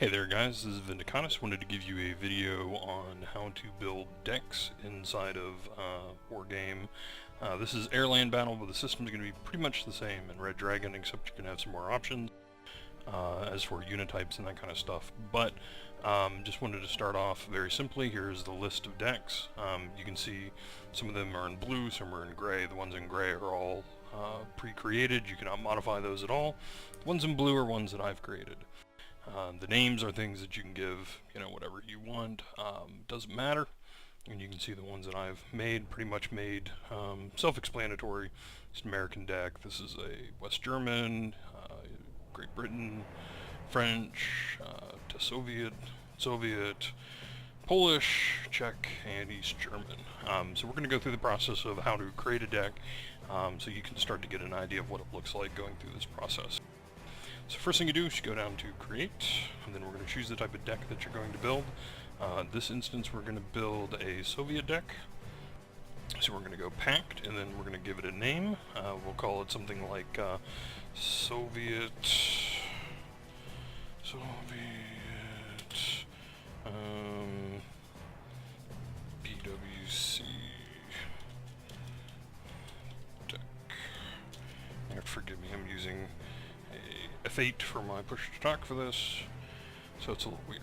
Hey there guys, this is Vindicatus. Wanted to give you a video on how to build decks inside of Wargame. This is Airland Battle, but the system is going to be pretty much the same in Red Dragon, except you can have some more options as for unit types and that kind of stuff. But just wanted to start off very simply. Here's the list of decks. You can see some of them are in blue, some are in gray. The ones in gray are all pre-created. You cannot modify those at all. The ones in blue are ones that I've created. The names are things that you can give, whatever you want. Doesn't matter. And you can see the ones that I've made, pretty much made self-explanatory. It's an American deck. This is a West German, Great Britain, French, to Soviet, Polish, Czech, and East German. So we're going to go through the process of how to create a deck so you can start to get an idea of what it looks like going through this process. So first thing you do is you go down to create, and then we're going to choose the type of deck that you're going to build. In this instance we're going to build a Soviet deck. So we're going to go packed, and then we're going to give it a name. We'll call it something like Soviet PWC deck. You have to forgive me, I'm using a F8 for my push to talk for this, so it's a little weird.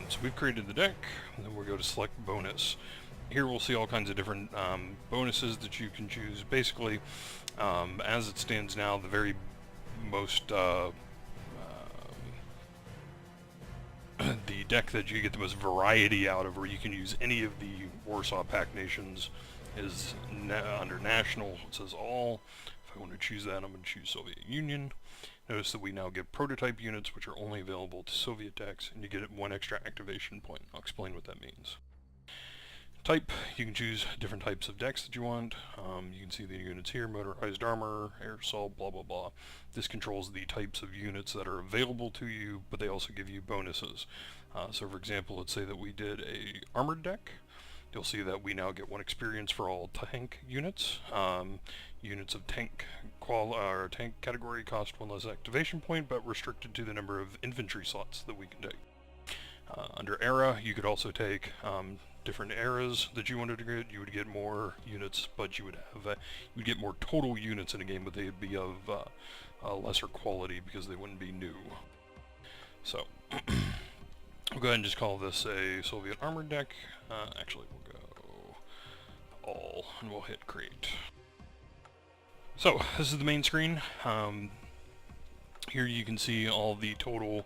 So we've created the deck, and then we'll go to select bonus. Here we'll see all kinds of different bonuses that you can choose. Basically, as it stands now, the very most the deck that you get the most variety out of, where you can use any of the Warsaw Pact nations, is under national. It says all. If I want to choose that, I'm going to choose Soviet Union. Notice that we now get prototype units, which are only available to Soviet decks, and you get one extra activation point. I'll explain what that means. Type, you can choose different types of decks that you want. You can see the units here: motorized armor, air assault, blah blah blah. This controls the types of units that are available to you, but they also give you bonuses. So for example, let's say that we did a armored deck. You'll see that we now get 1 experience for all tank units. Units of tank tank category cost 1 less activation point, but restricted to the number of infantry slots that we can take. Under era, you could also take different eras that you wanted to get. You would get more units, but you would have you'd get more total units in a game, but they'd be of lesser quality because they wouldn't be new. So we'll go ahead and just call this a Soviet armored deck. Actually, we'll go all, and we'll hit create. So this is the main screen. Here you can see all the total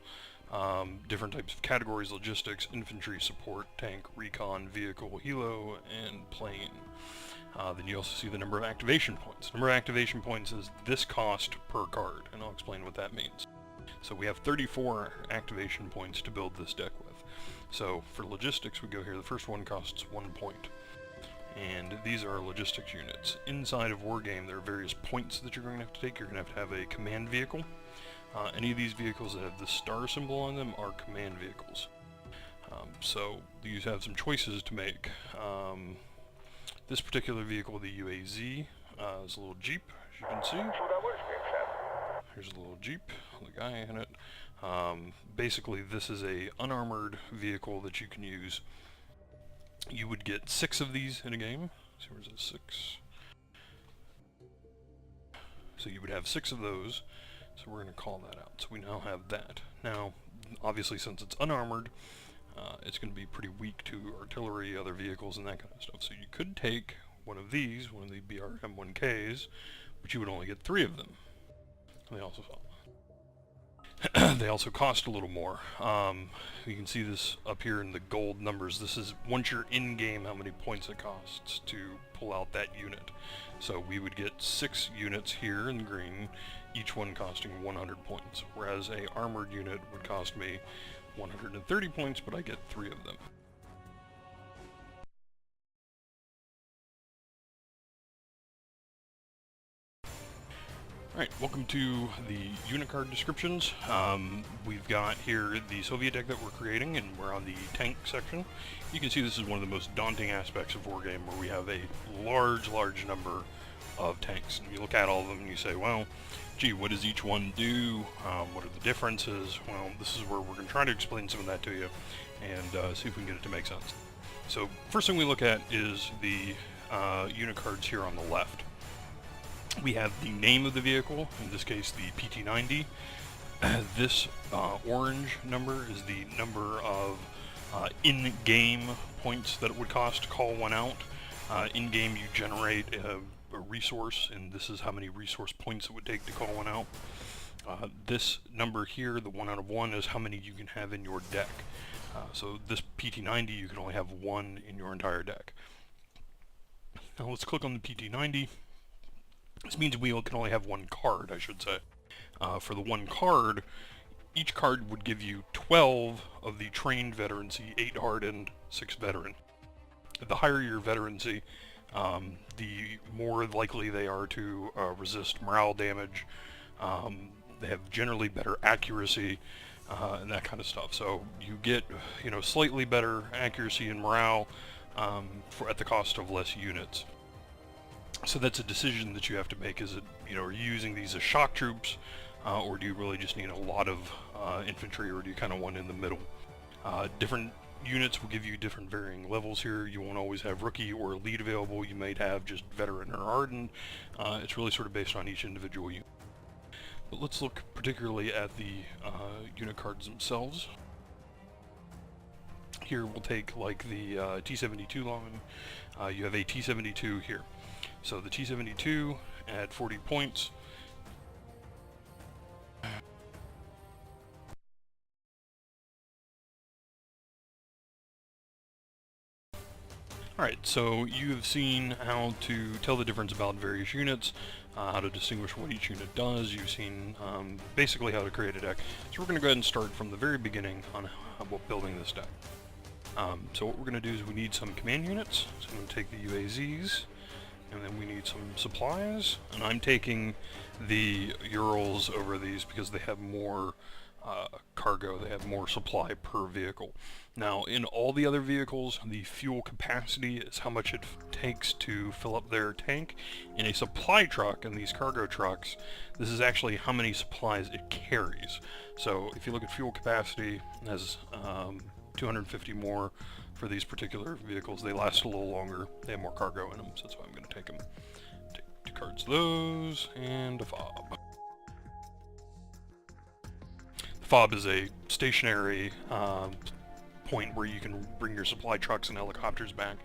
different types of categories: logistics, infantry, support, tank, recon, vehicle, helo, and plane. Then you also see the number of activation points. The number of activation points is this cost per card, and I'll explain what that means. So we have 34 activation points to build this deck with. So for logistics, we go here. The first one costs 1 point. And these are logistics units. Inside of Wargame, there are various points that you're going to have to take. You're going to have a command vehicle. Any of these vehicles that have the star symbol on them are command vehicles. So you have some choices to make. This particular vehicle, the UAZ, is a little Jeep, as you can see. Here's a little Jeep, the guy in it. Basically, this is a unarmored vehicle that you can use. You would get 6 of these in a game. So where's it? 6. So you would have 6 of those. So we're going to call that out. So we now have that. Now, obviously, since it's unarmored, it's going to be pretty weak to artillery, other vehicles, and that kind of stuff. So you could take one of these, one of the BRM-1Ks, but you would only get 3 of them. They also cost a little more. You can see this up here in the gold numbers. This is once you're in game how many points it costs to pull out that unit. So we would get 6 units here in green, each one costing 100 points, whereas a armored unit would cost me 130 points, but I get 3 of them. Alright, welcome to the unit card descriptions. We've got here the Soviet deck that we're creating, and we're on the tank section. You can see this is one of the most daunting aspects of Wargame, where we have a large number of tanks. And you look at all of them and you say, well, gee, what does each one do? What are the differences? Well, this is where we're going to try to explain some of that to you and see if we can get it to make sense. So first thing we look at is the unit cards here on the left. We have the name of the vehicle, in this case the PT90. This orange number is the number of in-game points that it would cost to call one out. In-game you generate a resource, and this is how many resource points it would take to call one out. This number here, the 1 out of 1, is how many you can have in your deck. So this PT90, you can only have 1 in your entire deck. Now let's click on the PT90. This means we can only have 1 card, I should say. For the 1 card, each card would give you 12 of the trained veterancy, 8 hardened, 6 veteran. The higher your veterancy, the more likely they are to resist morale damage. They have generally better accuracy and that kind of stuff. So you get, slightly better accuracy and morale at the cost of less units. So that's a decision that you have to make. Is it, are you using these as shock troops, or do you really just need a lot of infantry, or do you kind of want in the middle? Different units will give you different varying levels here. You won't always have rookie or elite available. You might have just veteran or hardened. It's really sort of based on each individual unit. But let's look particularly at the unit cards themselves. Here we'll take like the T-72 line. You have a T-72 here. So the T-72 at 40 points. Alright, so you've seen how to tell the difference about various units, how to distinguish what each unit does. You've seen basically how to create a deck. So we're going to go ahead and start from the very beginning on building this deck. So what we're going to do is we need some command units. So I'm going to take the UAZs, and then we need some supplies. And I'm taking the Urals over these because they have more cargo, they have more supply per vehicle. Now, in all the other vehicles, the fuel capacity is how much it takes to fill up their tank. In a supply truck, and these cargo trucks, this is actually how many supplies it carries. So if you look at fuel capacity, it has 250 more for these particular vehicles. They last a little longer, they have more cargo in them, so that's why I'm going to take them. Take 2 cards of those, and a fob. The fob is a stationary point where you can bring your supply trucks and helicopters back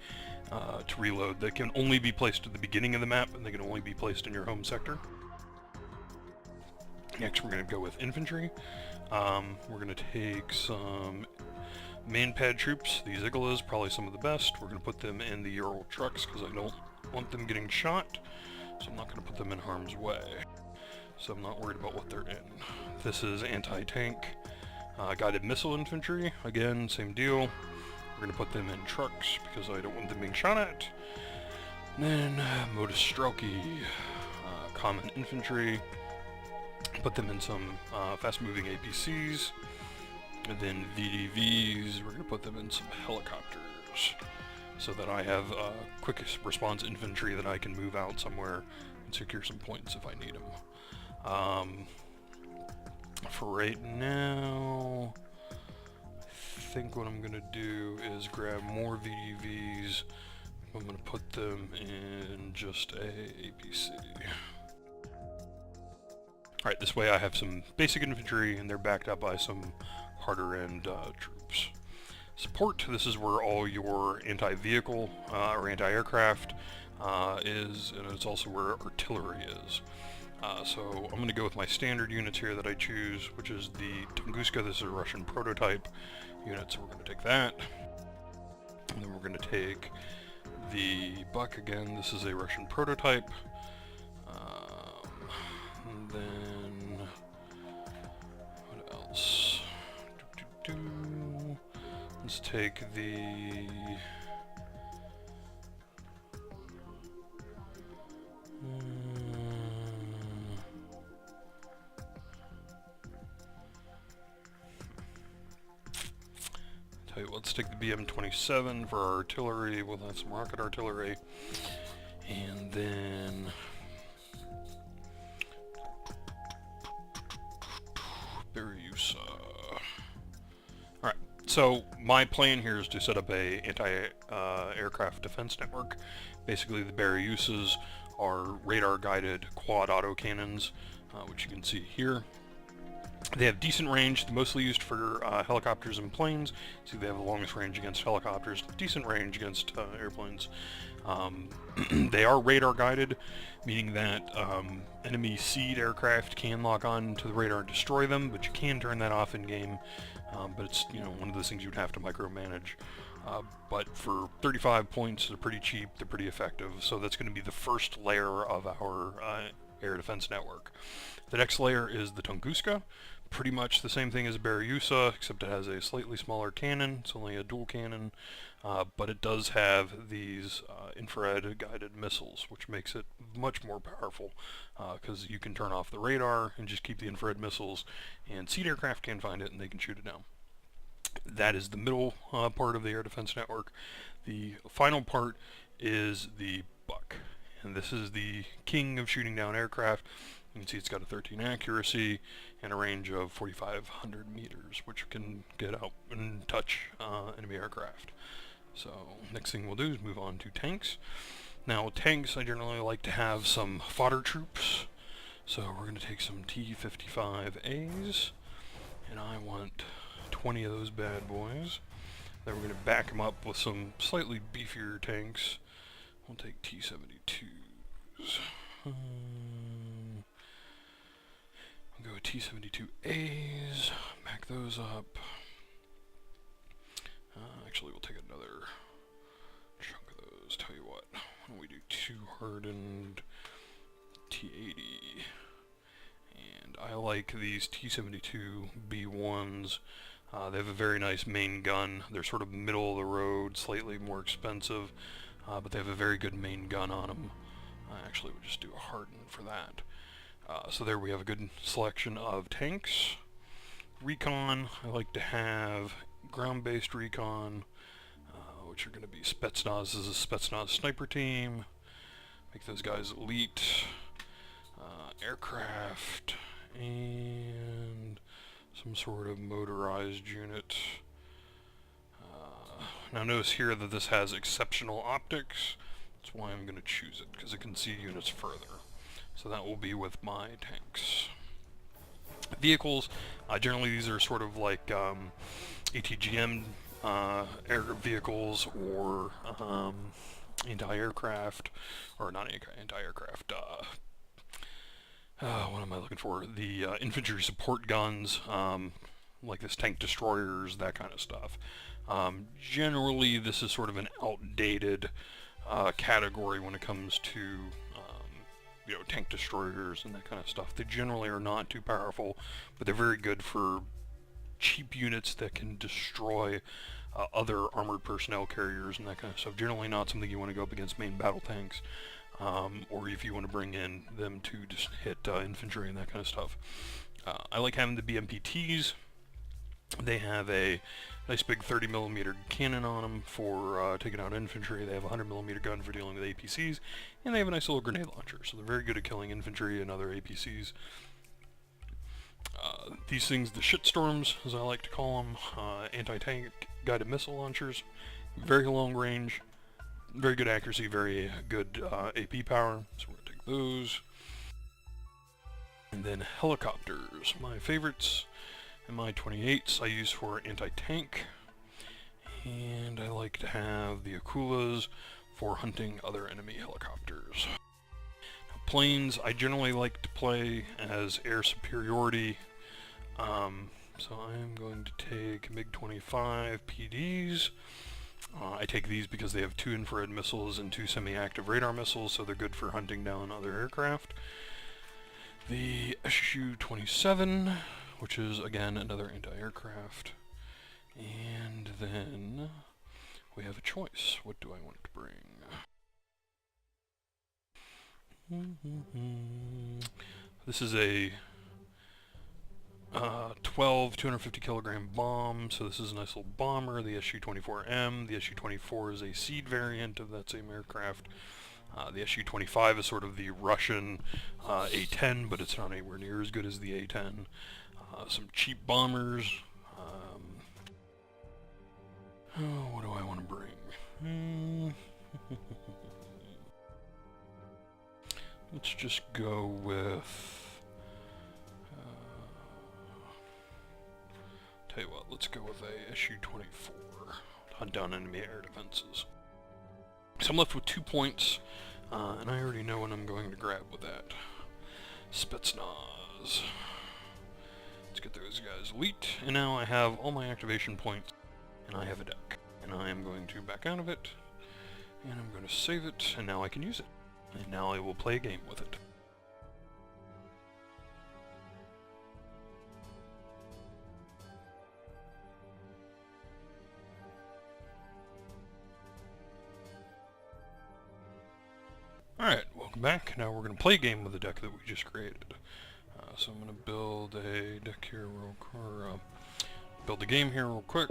to reload. They can only be placed at the beginning of the map, and they can only be placed in your home sector. Next we're going to go with infantry. We're going to take some man-pad troops. These Iglas, probably some of the best. We're going to put them in the Ural trucks because I don't want them getting shot, so I'm not going to put them in harm's way. So I'm not worried about what they're in. This is anti-tank guided missile infantry. Again, same deal. We're going to put them in trucks because I don't want them being shot at. And then Modus Strelki, common infantry. Put them in some fast-moving APCs. And then VDVs, we're going to put them in some helicopters so that I have quick response infantry that I can move out somewhere and secure some points if I need them. For right now, I think what I'm going to do is grab more VDVs. I'm going to put them in just a APC. Alright, this way I have some basic infantry and they're backed up by some harder end troops. Support, this is where all your anti-vehicle or anti-aircraft is, and it's also where artillery is. So I'm going to go with my standard units here that I choose, which is the Tunguska. This is a Russian prototype unit, so we're going to take that. And then we're going to take the Buck again. This is a Russian prototype. And then what else? Let's take the tell you what, let's take the BM-27 for our artillery. We'll have some rocket artillery, and then Barbarossa. Alright, so my plan here is to set up a anti-aircraft defense network. Basically, the Barbarossas are radar-guided quad autocannons, which you can see here. They have decent range. They're mostly used for helicopters and planes. So they have the longest range against helicopters, decent range against airplanes. They are radar guided, meaning that enemy seed aircraft can lock on to the radar and destroy them, but you can turn that off in game. But it's, you know, one of those things you'd have to micromanage. But for 35 points, they're pretty cheap, they're pretty effective. So that's going to be the first layer of our air defense network. The next layer is the Tunguska. Pretty much the same thing as a Barbarossa, except it has a slightly smaller cannon. It's only a dual cannon, but it does have these infrared guided missiles, which makes it much more powerful, because you can turn off the radar and just keep the infrared missiles, and seed aircraft can find it and they can shoot it down. That is the middle part of the air defense network. The final part is the Buck, and this is the king of shooting down aircraft. You can see it's got a 13 accuracy and a range of 4,500 meters, which can get out and touch enemy aircraft. So next thing we'll do is move on to tanks. Now tanks, I generally like to have some fodder troops. So we're going to take some T-55As, and I want 20 of those bad boys. Then we're going to back them up with some slightly beefier tanks. We'll take T-72s. We'll go with T-72As, back those up. Actually, we'll take another chunk of those. Tell you what, why don't we do 2 hardened T-80? And I like these T-72 B1s. They have a very nice main gun. They're sort of middle of the road, slightly more expensive, but they have a very good main gun on them. Actually, we'll just do a hardened for that. So there we have a good selection of tanks. Recon, I like to have ground-based recon, which are going to be Spetsnaz. This is a Spetsnaz sniper team. Make those guys elite. Aircraft, and some sort of motorized unit. Now notice here that this has exceptional optics. That's why I'm going to choose it, because it can see units further. So that will be with my tanks. Vehicles, generally these are sort of like ATGM air vehicles, or anti-aircraft, or not anti-aircraft, what am I looking for? The infantry support guns, like this tank destroyers, that kind of stuff. Generally this is sort of an outdated category when it comes to you know, tank destroyers and that kind of stuff. They generally are not too powerful, but they're very good for cheap units that can destroy other armored personnel carriers and that kind of stuff. Generally not something you want to go up against main battle tanks, or if you want to bring in them to just hit infantry and that kind of stuff. I like having the BMPTs. They have a nice big 30mm cannon on them for taking out infantry. They have a 100mm gun for dealing with APCs, and they have a nice little grenade launcher, so they're very good at killing infantry and other APCs. These things, the shitstorms, as I like to call them, anti-tank guided missile launchers, very long range, very good accuracy, very good AP power, so we're going to take those. And then helicopters, my favorites. And my 28s I use for anti-tank, and I like to have the Akulas for hunting other enemy helicopters. Now, planes, I generally like to play as air superiority, so I'm going to take MiG-25 PDs. I take these because they have 2 infrared missiles and 2 semi-active radar missiles, so they're good for hunting down other aircraft. The Su-27, which is, again, another anti-aircraft. And then we have a choice. What do I want to bring? This is a 12 250 kilogram bomb, so this is a nice little bomber, the Su-24M. The Su-24 is a seed variant of that same aircraft. The Su-25 is sort of the Russian A-10, but it's not anywhere near as good as the A-10. Some cheap bombers. Oh, what do I want to bring? Let's just go with... tell you what, let's go with a Su-24. Hunt down enemy air defenses. So I'm left with 2 points, and I already know what I'm going to grab with that. Spetsnaz. Let's get those guys elite, and now I have all my activation points, and I have a deck. And I am going to back out of it, and I'm going to save it, and now I can use it. And now I will play a game with it. Alright, welcome back. Now we're going to play a game with the deck that we just created. So I'm going to build a deck here real quick, build a game here real quick.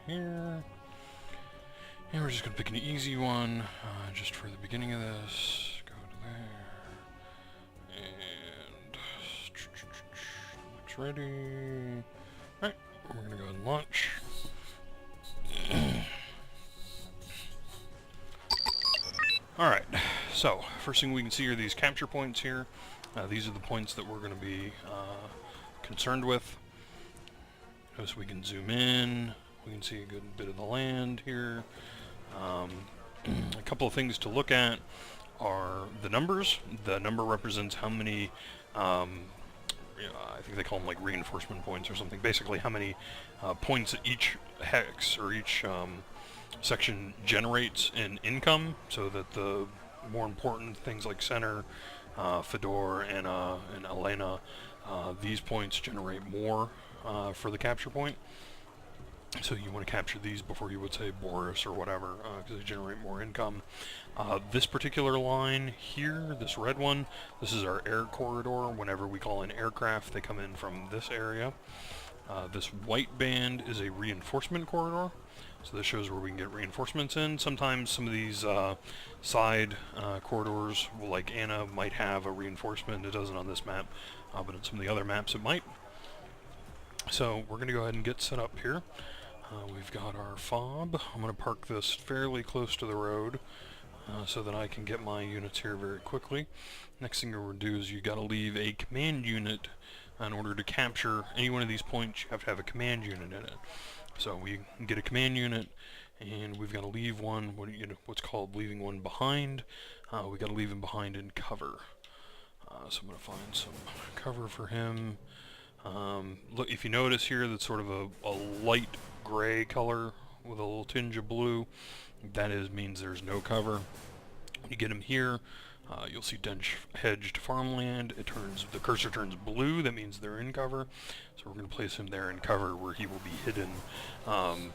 Here, and we're just going to pick an easy one, just for the beginning of this. Go to there, and looks ready. Alright, we're going to go ahead and launch. Alright, so first thing we can see are these capture points here. These are the points that we're going to be concerned with. Notice we can zoom in. We can see a good bit of the land here. A couple of things to look at are the numbers. The number represents how many, I think they call them like reinforcement points or something. Basically how many points each hex or each section generates in income, so that the more important things like Center, Fedor, and Elena, these points generate more for the capture point. So you want to capture these before you would say Boris or whatever, because they generate more income. This particular line here, this red one, this is our air corridor. Whenever we call in aircraft, they come in from this area. This white band is a reinforcement corridor. So this shows where we can get reinforcements in. Sometimes some of these side corridors, like Anna, might have a reinforcement. It doesn't on this map, but on some of the other maps it might. So we're going to go ahead and get set up here. We've got our fob. I'm going to park this fairly close to the road so that I can get my units here very quickly. Next thing we're going to do is you got to leave a command unit in order to capture any one of these points. You have to have a command unit in it. So we get a command unit, and we've got to leave one, what's called leaving one behind. We got to leave him behind in cover. So I'm going to find some cover for him. Look, if you notice here, that's sort of a light gray color with a little tinge of blue. That means there's no cover. When you get him here, you'll see dense hedged farmland. The cursor turns blue. That means they're in cover. So we're going to place him there in cover, where he will be hidden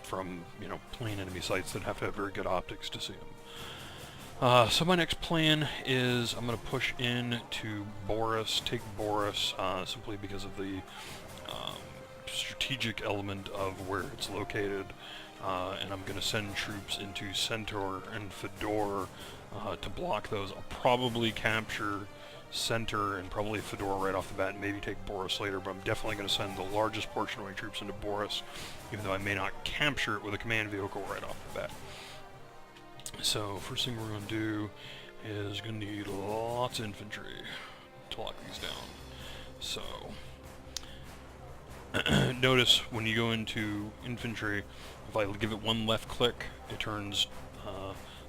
from plain enemy sights that have to have very good optics to see him. So my next plan is I'm going to push in to Boris, take Boris, simply because of the strategic element of where it's located, and I'm going to send troops into Centaur and Fedor to block those. I'll probably capture Center and probably Fedor right off the bat, and maybe take Boris later, but I'm definitely going to send the largest portion of my troops into Boris, even though I may not capture it with a command vehicle right off the bat. So first thing we're going to do is going to need lots of infantry to lock these down. So notice when you go into infantry, if I give it one left click, it turns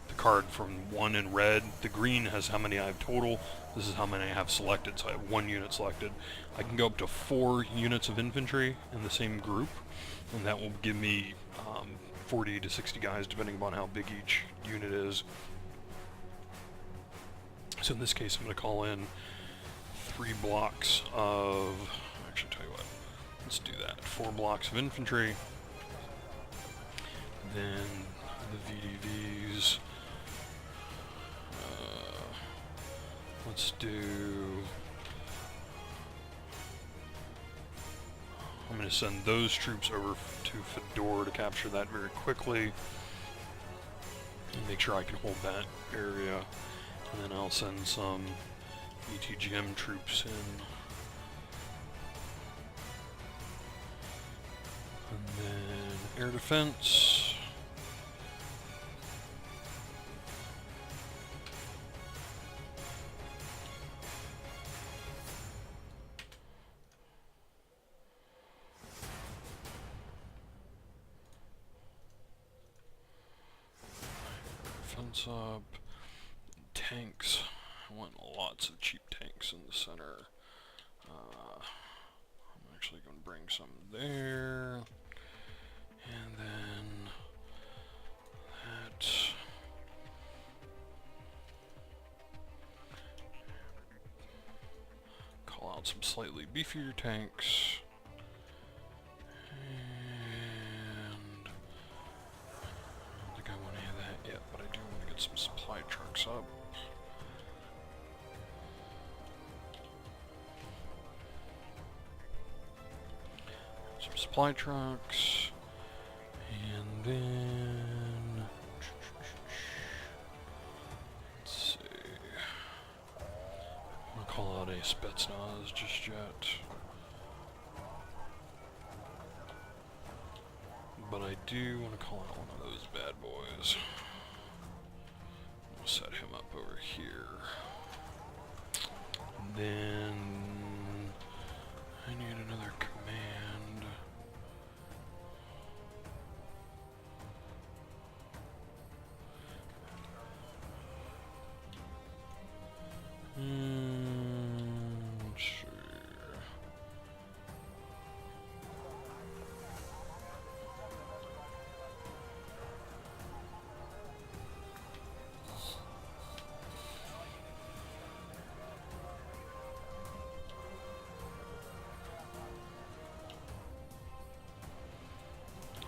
the card from 1 in red. The green has how many I have total. This is how many I have selected, so I have 1 unit selected. I can go up to 4 units of infantry in the same group, and that will give me 40 to 60 guys, depending upon how big each unit is. So in this case, I'm going to call in 3 blocks of... Actually, tell you what. Let's do that. 4 blocks of infantry. Then the VDVs. Let's do... How going to send those troops over to Fedor to capture that very quickly. And make sure I can hold that area. And then I'll send some ETGM troops in. And then air defense. Defense up. Tanks. I want lots of cheap tanks in the center. I'm actually going to bring some there. And then that. Call out some slightly beefier tanks. And I don't think I want any of that yet, but I do want to get some supply trucks up. Some supply trucks. And then, let's see, I don't want to call out a Spetsnaz just yet, but I do want to call out one of those bad boys. We'll set him up over here. And then I need another command. Let's see.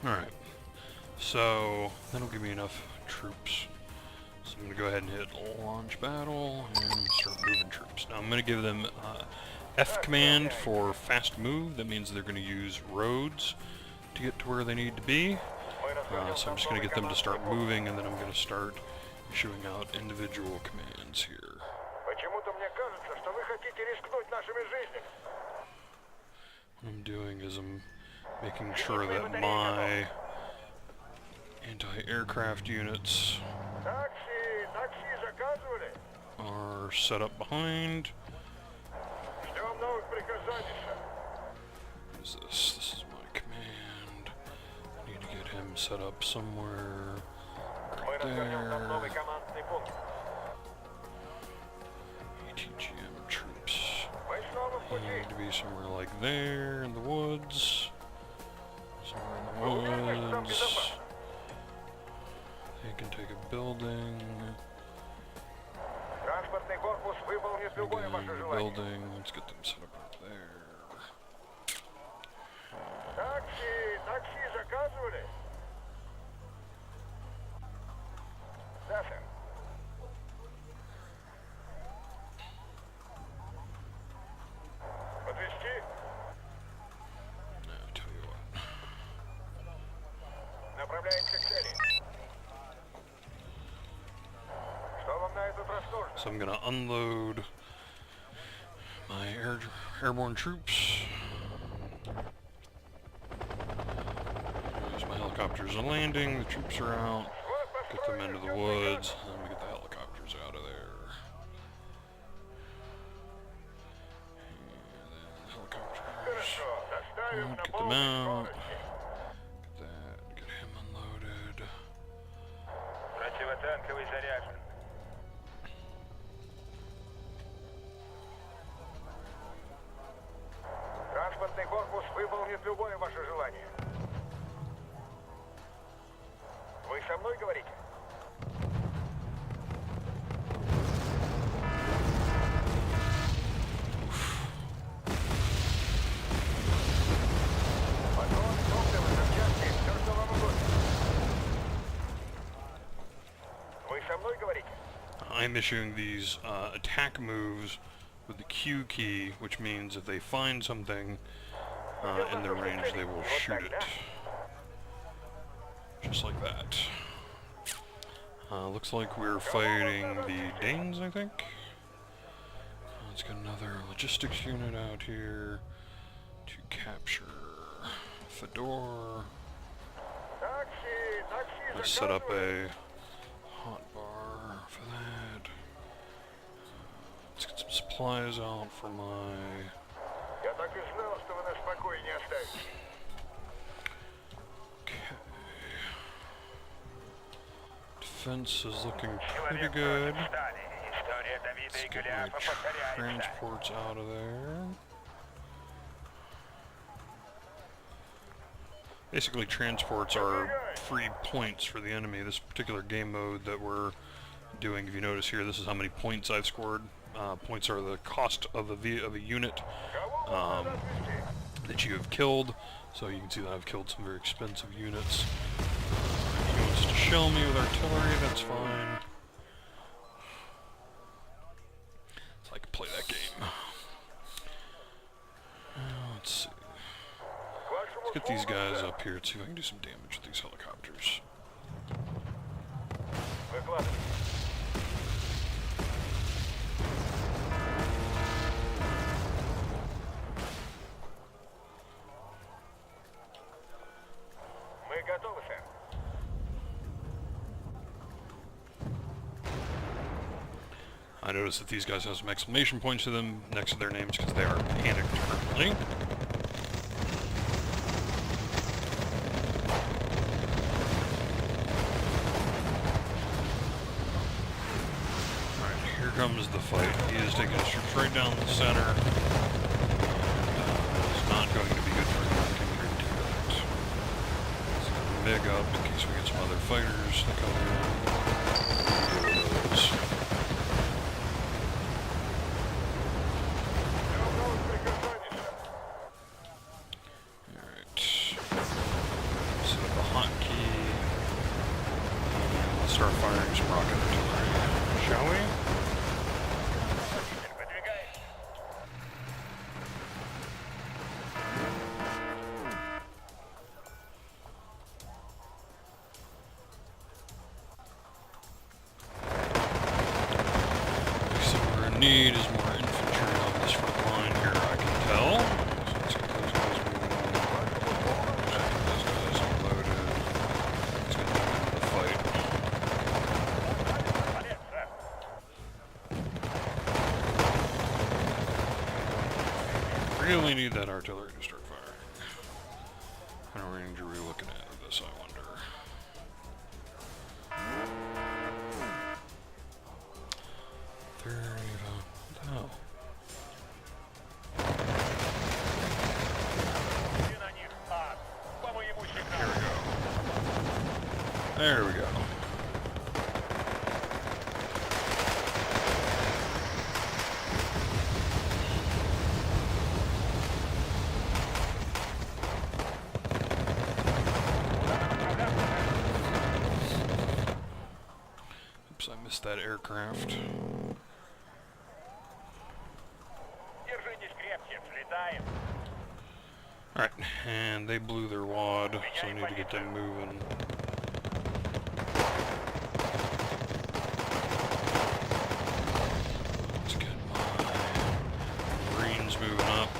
Alright, so that'll give me enough troops. So I'm going to go ahead and hit launch battle and start moving troops. Now I'm going to give them F command for fast move. That means they're going to use roads to get to where they need to be. So I'm just going to get them to start moving, and then I'm going to start issuing out individual commands here. What I'm doing is I'm making sure that my anti-aircraft units are set up behind. What is this? This is my command. I need to get him set up somewhere right there. ETGM troops. They need to be somewhere like there in the woods. Somewhere in the woods. They can take a building. Building. Let's get them set up there. I'll tell you what. So I'm gonna unload my airborne troops. Use my helicopters are landing, the troops are out. Get them into the woods, and then we get the helicopters out of there. And then the helicopters, get them out. Get that, get him unloaded. Транспортный корпус выполнит любое ваше желание. Вы со мной говорите? Патрон, топливо, запчасти, все, что вам угодно. Вы со мной говорите? I'm issuing these attack moves with the Q key, which means if they find something in their range, they will shoot it. Just like that. Looks like we're fighting the Danes, I think. Let's get another logistics unit out here to capture Fedor. Let's set up a hot bar for that. Let's get some supplies out for my... Okay. Defense is looking pretty good. Let's get my transports out of there. Basically, transports are free points for the enemy. This particular game mode that we're doing, if you notice here, this is how many points I've scored. Points are the cost of a unit that you have killed. So you can see that I've killed some very expensive units. He wants to shell me with artillery, that's fine. So I can play that game. Let's see. Let's get these guys up here and see if I can do some damage with these helicopters. I noticed that these guys have some exclamation points to them next to their names because they are panicked currently. Alright, here comes the fight. He is taking his troops right down the center. It's not going to be good for him to get here to do that. Let's get the MiG up in case we get some other fighters that come in. Deal with those. Start firing some rocket artillery, shall we? So what we're gonna need is more infantry on this front line here, I can tell. So let's get those guys moving on. Let's get those guys unloaded. Let's get them into the fight. Really need that artillery to start firing. How many range are we looking at with this, I wonder? What the hell? Here we go. There we go. I missed that aircraft. Alright, and they blew their wad, so I need to get them moving. Let's get my Marines moving up.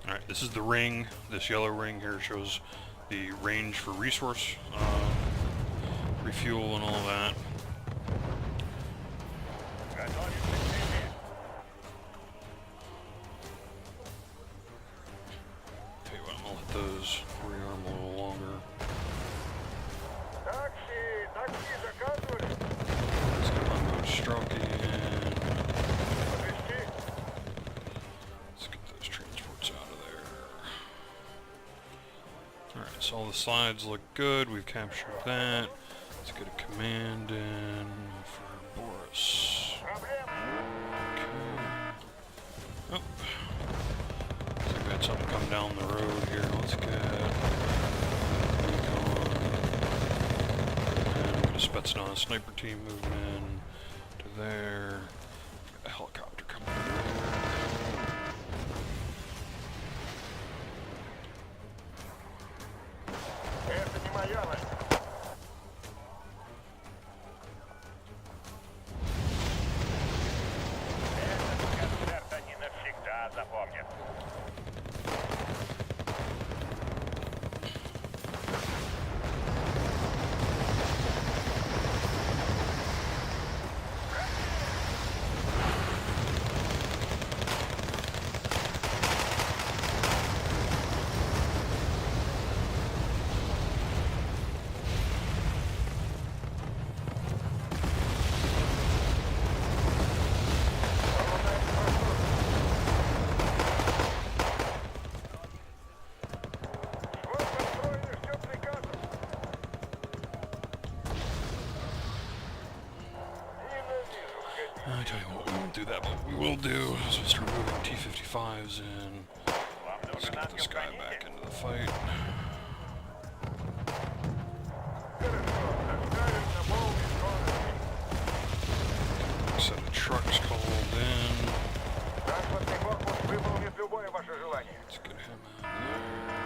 Alright, this is the ring. This yellow ring here shows the range for resource refuel and all that. Tell you what, I'm gonna let those rearm a little longer. Let's get my mode Strelky in. Let's get those transports out of there. Alright, so all the sides look good. We've captured that. Let's get a command in for Boris. Okay. Oh. Looks like we had something come down the road here. Let's get recon. And we got a Spetsnaz sniper team moving in to there. Got a helicopter coming in there. Это не моя война. Этот концерт они навсегда запомнят. I tell you what, we won't do that, but what we will do is we start moving T-55s in. Let's get this guy back into the fight. Set of trucks called in. Транспортный корпус выполнит любое ваше желание. Let's get him out of there.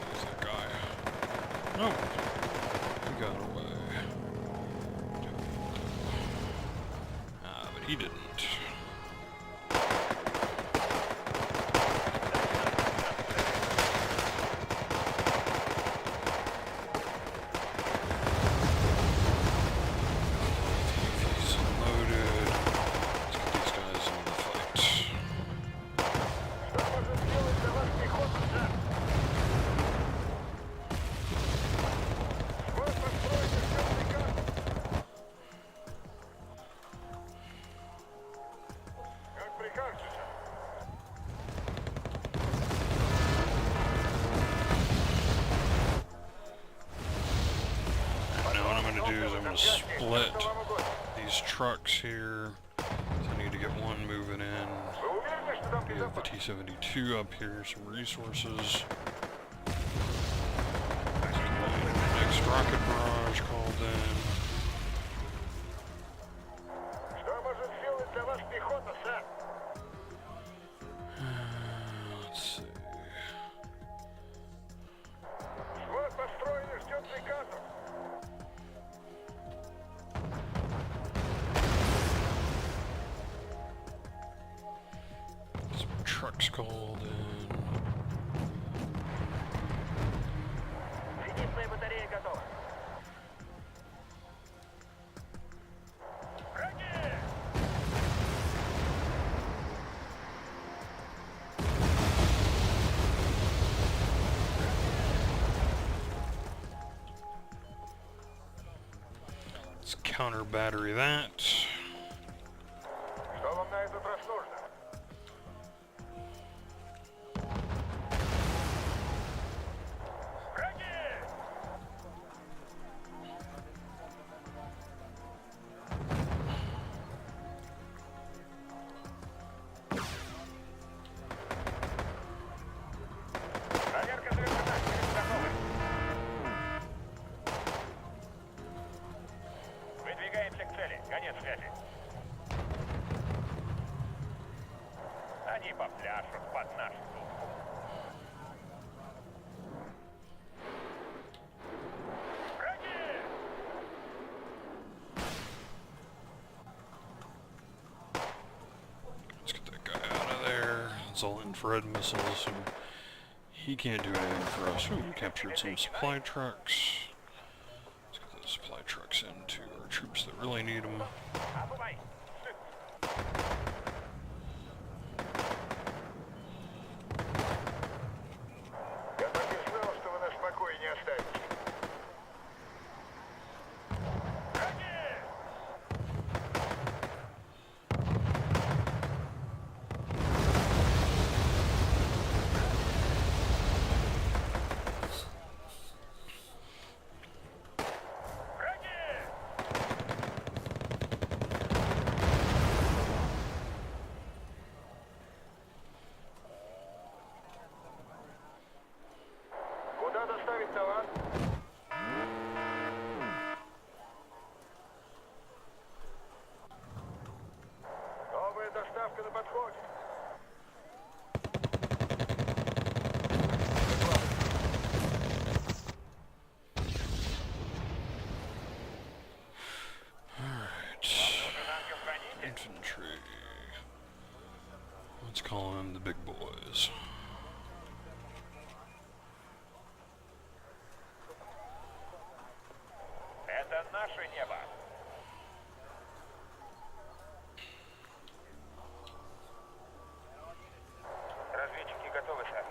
Where's that guy? No! He got away. Ah, but he didn't. He's unloaded. Let's get these guys in the fight. Что может сделать для вас пехота, сэр? Сход построить и ждет приказ. Как прикажете, сэр? Now what I'm going to do is I'm going to split these trucks here. So I need to get one moving in. Вы уверены, что там We have the безопасно? T-72 up here, some resources. Next rocket barrage called in. Что может сделать для вас пехота, сэр? Let's see. Сход построен и ждет приказов. Some trucks called in. Зенитная батарея готова. Враги! Let's counter battery that. Что вам на этот раз нужно? Враги! Проверка завершена. Через готовы. Выдвигаемся к цели. Конец связи. Они попляшут под нашу дудку. Враги! Let's get that guy out of there. It's all infrared missiles, so he can't do anything for us. Ooh, we captured some supply trucks. Let's get those supply trucks into our troops that really need them. Отбывай. infantry. Let's call in the big boys. Это наше небо. Разведчики готовы, сэр.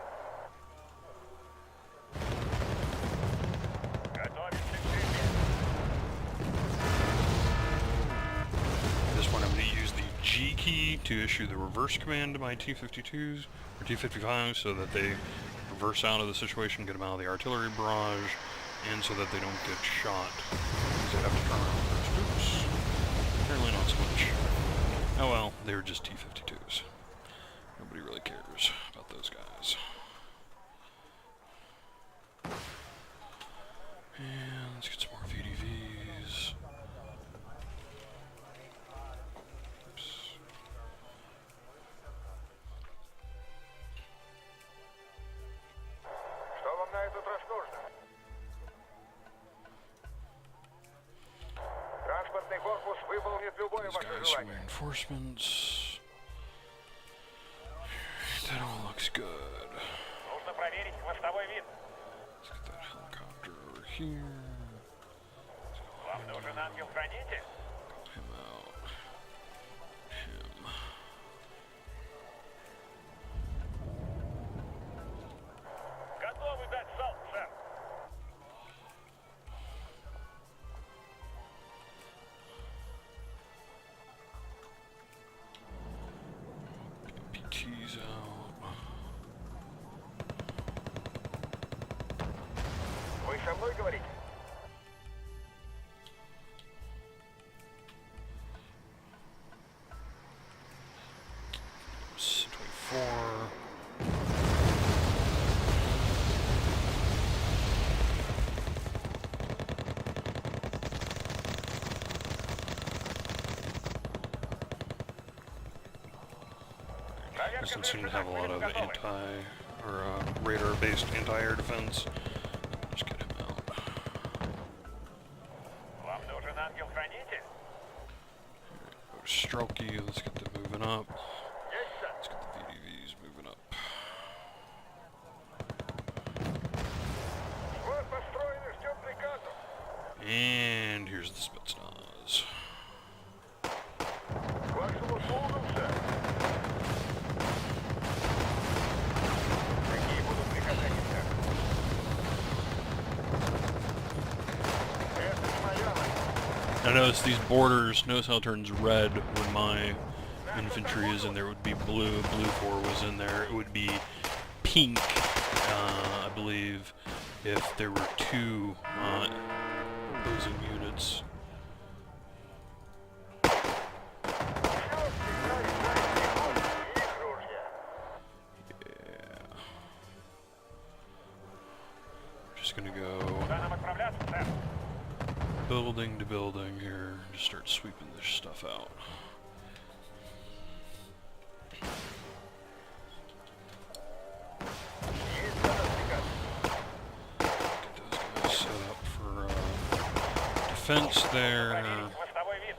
Готовимся к стрельбе. This one I'm going to use the G key to issue the reverse command to my T-52s, or T-55s, so that they reverse out of the situation, get them out of the artillery barrage, and so that they don't get shot. Because they have to turn around first. Oops. Apparently not so much. Oh well, they were just T-52s. Nobody really cares about those guys. And let's get some more VDVs. Oops. Что вам на этот раз нужно? Транспортный корпус выполнит любое These ваше guys some желание. reinforcements. That all looks good. Нужно проверить хвостовой вид. Let's get that helicopter over here. Вам нужен ангел-хранитель? Call him out. Him. Готовы дать залп, сэр. PT's out. Вы со мной говорите? It's 24. Doesn't seem to have a lot of radar-based anti-air defense. Just get him out. Вам нужен ангел-хранитель? Go to Strokey, let's get them moving up. Есть, сэр. Let's get the VDVs moving up. Склад построен и ждем приказов. And here's the Spetsnaz. К вашим услугам, сэр. Какие будут приказания, сэр? Это не моя война. Now notice these borders, notice how it turns red when my infantry is in there. It would be blue, blue 4 was in there. It would be pink, I believe, if there were two opposing units. Всё всегда решает пехота и их ружья. Yeah. Just gonna go Куда нам отправляться, сэр? building to building here, just start sweeping this stuff out. Есть за нас приказ. Get those guys set up for defense there. Проверить хвостовой вид.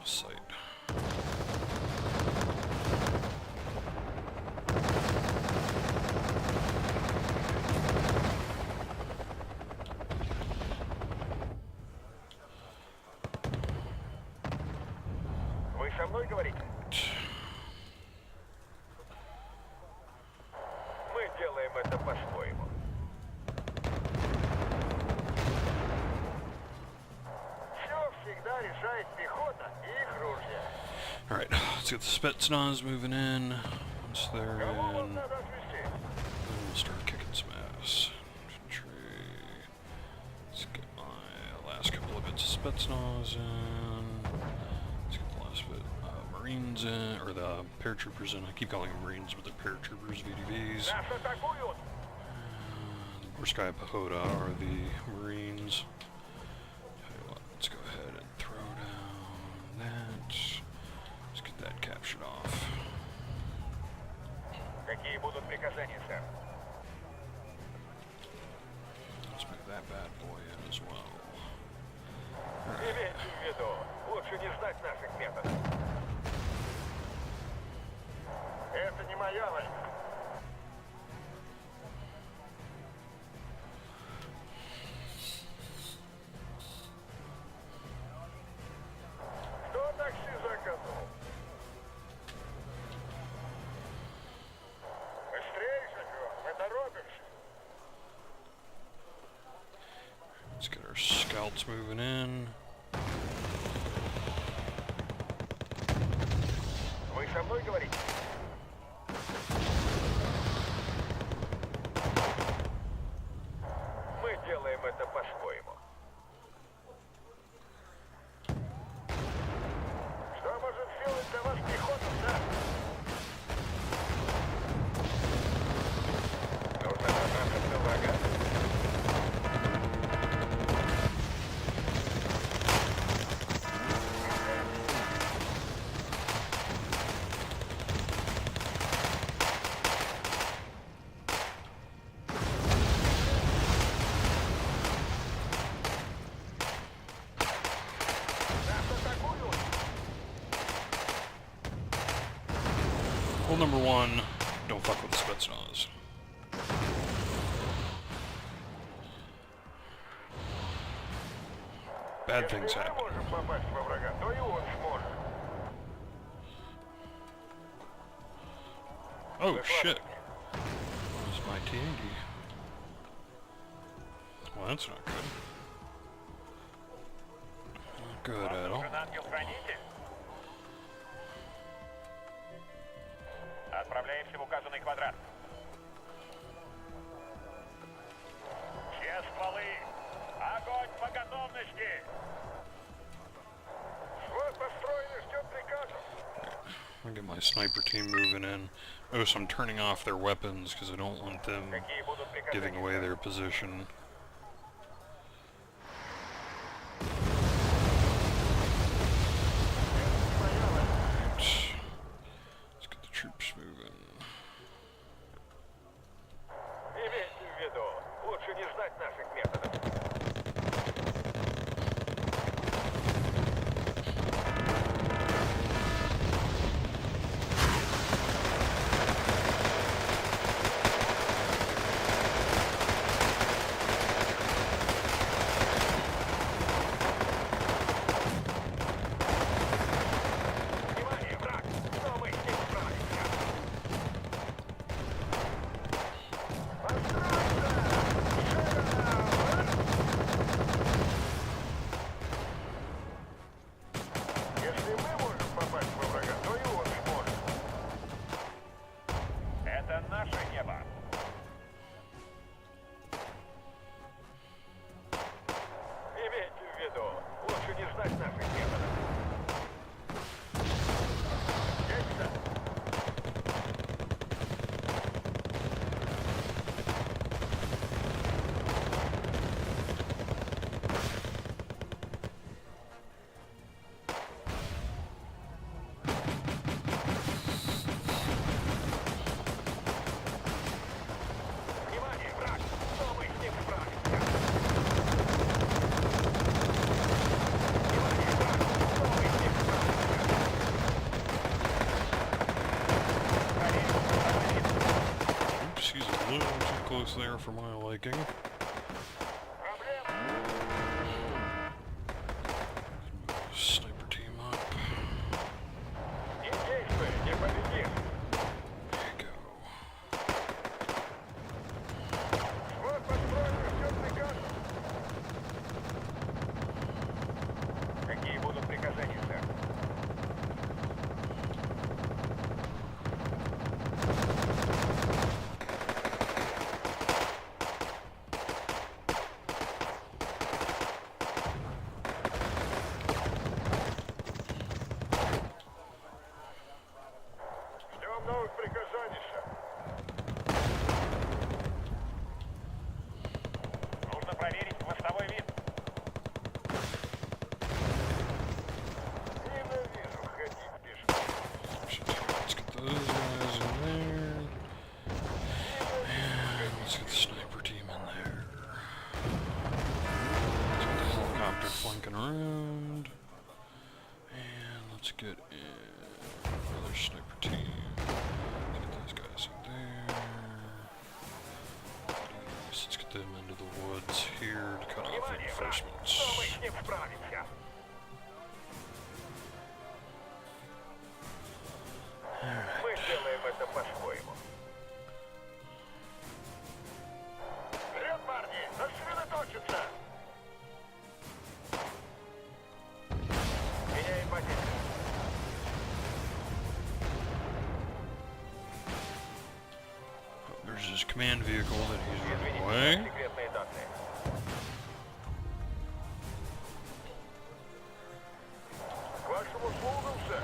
Sight. Вы со мной говорите? Мы делаем это по-своему. Все всегда решает пехота и их ружья. Alright, let's get the Spetsnaz moving in. Once they're Кого вам in, надо отвезти? then we'll start kicking some ass. Infantry. Let's get my last couple of bits of Spetsnaz in. Let's get the last bit of Marines in, or the paratroopers in. I keep calling them Marines, but they're paratroopers, VDVs. Нас атакуют! The Borsky Pahota are the Marines. Tell you what, let's go ahead and throw down that. Let's get that captured off. Какие будут приказания, сэр? Let's move that bad boy in as well. Имейте в виду, лучше не знать наших методов. Это не моя война. Кто такси заказал? Быстрее, шофер, мы торопимся. Let's get our scouts moving in. Вы со мной говорите? Мы делаем это по-своему. Что может сделать для вас пехота, да? Нужно добраться до врага. Rule number one, don't fuck with the Spetsnaz. Bad things Если мы happen. можем попасть во врага, то и он сможет. Oh shit. Where's my TND? Well, that's not good. Not good at all. Ангел-хранитель? Отправляемся в указанный квадрат. Все стволы! Огонь по готовности! Свод построен и ждет приказов. I'll get my sniper team moving in. Notice I'm turning off their weapons because I don't want them Какие будут giving приказания? away their position. Let's get the troops moving. Имейте в виду, лучше не знать наших методов. Внимание, враг! Но мы с ним справимся. Если мы можем попасть во врага, то и он сможет. Это наше небо. Имейте в виду, лучше не знать наших методов. Есть так? Внимание, враг! Но мы с ним справимся. Внимание, враг! Но мы с ним справимся. Oops, he's a little too close there for my liking. Проблема. Sniper team up. Не действуй, не победишь. There you go. Вот построен и ждет приказов. Какие будут приказания, сэр? Ждем новых приказаний, сэр. Нужно проверить хвостовой вид. Ненавижу ходить пешком. Let's get those guys in there. And let's get the sniper team in there. helicopter flanking around. And let's get in another sniper team. Let's get those guys in there. Let's get them into the woods here to cut off reinforcements. Но мы с ним справимся. Мы сделаем это по-своему. Вперед, парни! Сосредоточиться! Меняем позицию. There's his command vehicle that he's running Извините, away. секретные данные. К вашим услугам, сэр.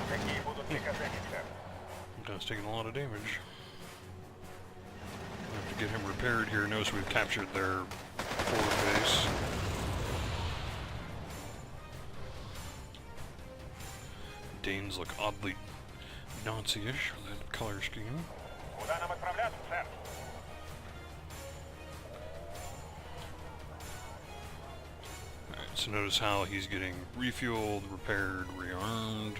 Какие будут приказания, сэр? Guy's taking a lot of damage. We have to get him repaired here. Notice we've captured their forward base. Danes look oddly Nazi-ish with that color scheme. Куда нам отправляться, сэр? Alright, so notice how he's getting refueled, repaired, rearmed.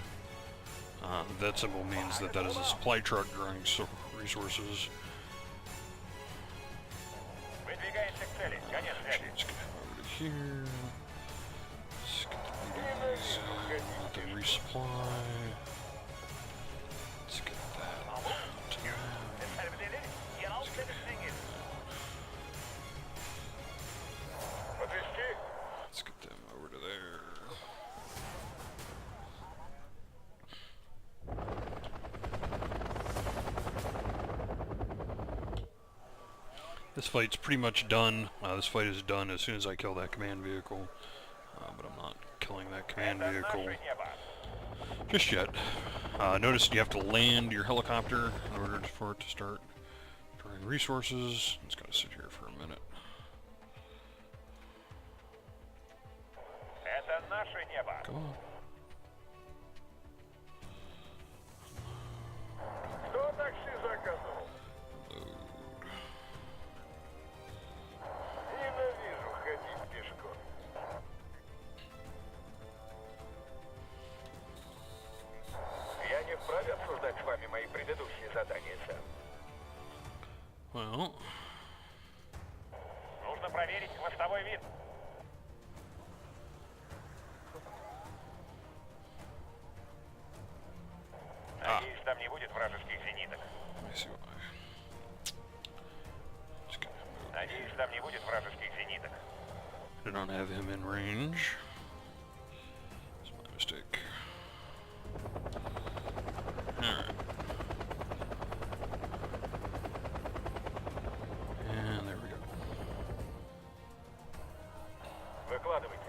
That symbol means that that is a supply truck drawing resources. Выдвигаемся к цели. Конец связи. Let's get him over to here. Let's get the ladies let them resupply. Let's get that out. Подвести? Let's get them over to there. This fight's pretty much done. This fight is done as soon as I kill that command vehicle. But I'm not killing that command Это vehicle наше небо. just yet. Notice you have to land your helicopter in order for it to start drawing resources. It's got to sit here for a minute. Это наше небо. Come on. Кто такси заказывал? Ненавижу ходить пешком. Я не вправе обсуждать с вами мои предыдущие задания, сэр. Well, Нужно проверить хвостовой вид. Надеюсь, там не будет вражеских зениток. let me see why. Let's get him moved. Надеюсь, там не будет вражеских зениток. Did not have him in range. It's my mistake. Alright. And there we go. Выкладывайте.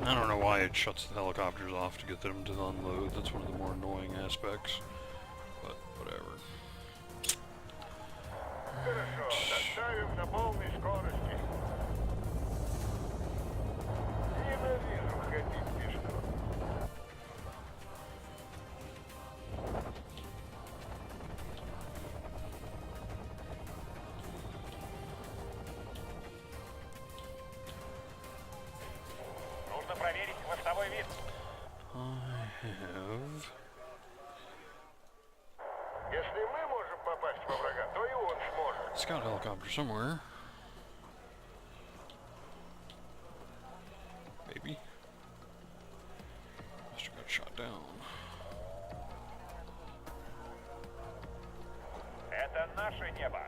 I don't know why it shuts the helicopters off to get them to unload. That's one of the more annoying aspects. But whatever. Хорошо, доставим на полной скорости. Ненавижу ходить пешком. Нужно проверить хвостовой вид. I have... Если мы можем попасть во врага, то и он сможет. Scout helicopter somewhere. Maybe. Must have got shot down. Это наше небо.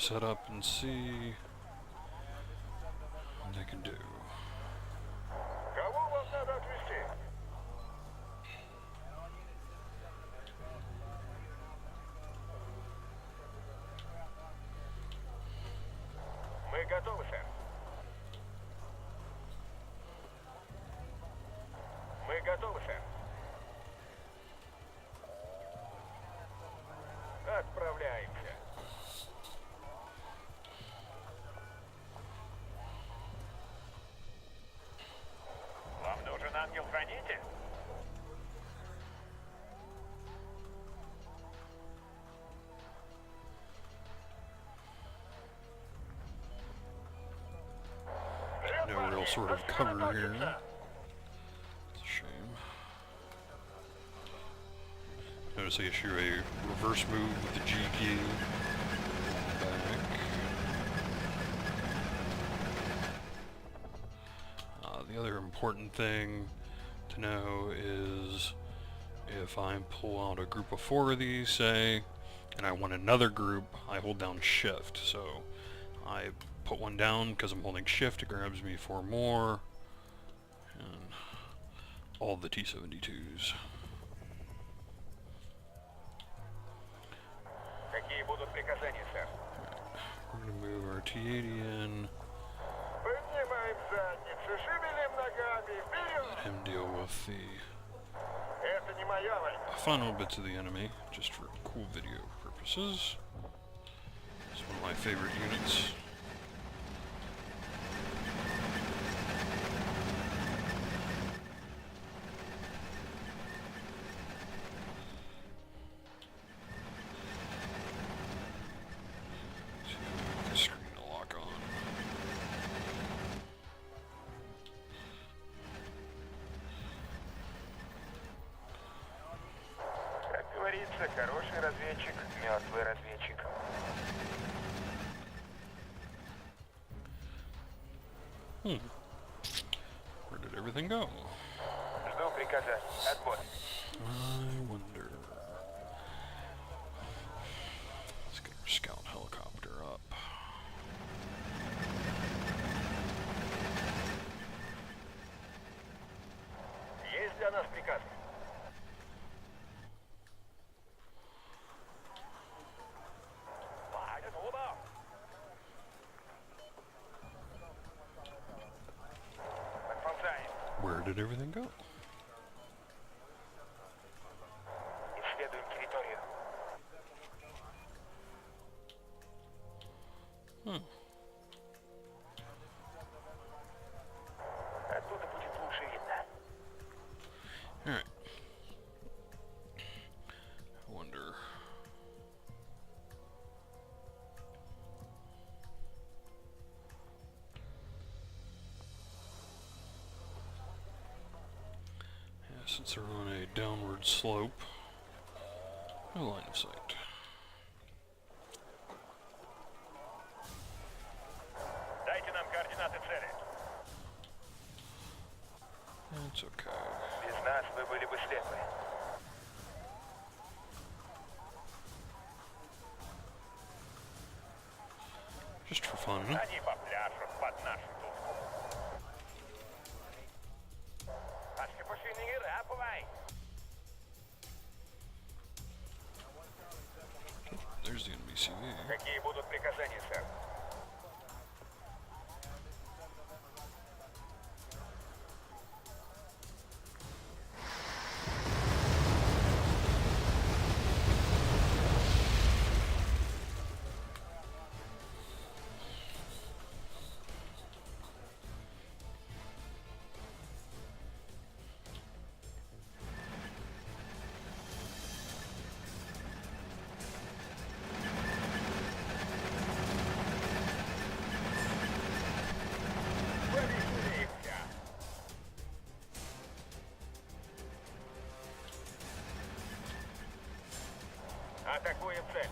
set up and see what they can do. Кого вам надо отвезти? Мы готовы, сэр. Мы готовы, сэр. Отправляемся. Вам нужен ангел-хранитель? No real sort of cover here. It's a shame. Notice I issue a reverse move with the G key. Back. The other important thing to know is if I pull out a group of 4 of these, say, and I want another group, I hold down shift. So I put one down because I'm holding shift, it grabs me 4 more, and all the T-72s. Какие будут приказания, сэр? We're going to move our T-80 in, Поднимаем задницу, шевелим ногами, вперед! let him deal with the Это не моя война. final bits of the enemy, just for cool video purposes. It's one of my favorite units. Screen to lock on. Как говорится, хороший разведчик, мертвый разведчик. Where did everything go? Жду приказаний. Отбой. I wonder. Let's get our scout helicopter up. Есть для нас приказ? Where did everything go? Исследуем территорию. Оттуда будет лучше видно. Alright. I wonder. Yeah, since they're on a downward slope, no line of sight. Дайте нам координаты цели. That's okay. Без нас вы были бы слепы. Just for fun. Они попляшут под нашу дудку. Acho que você nem irá, pai. There's the enemy CV. Какие будут приказания, сэр? Атакуем цель.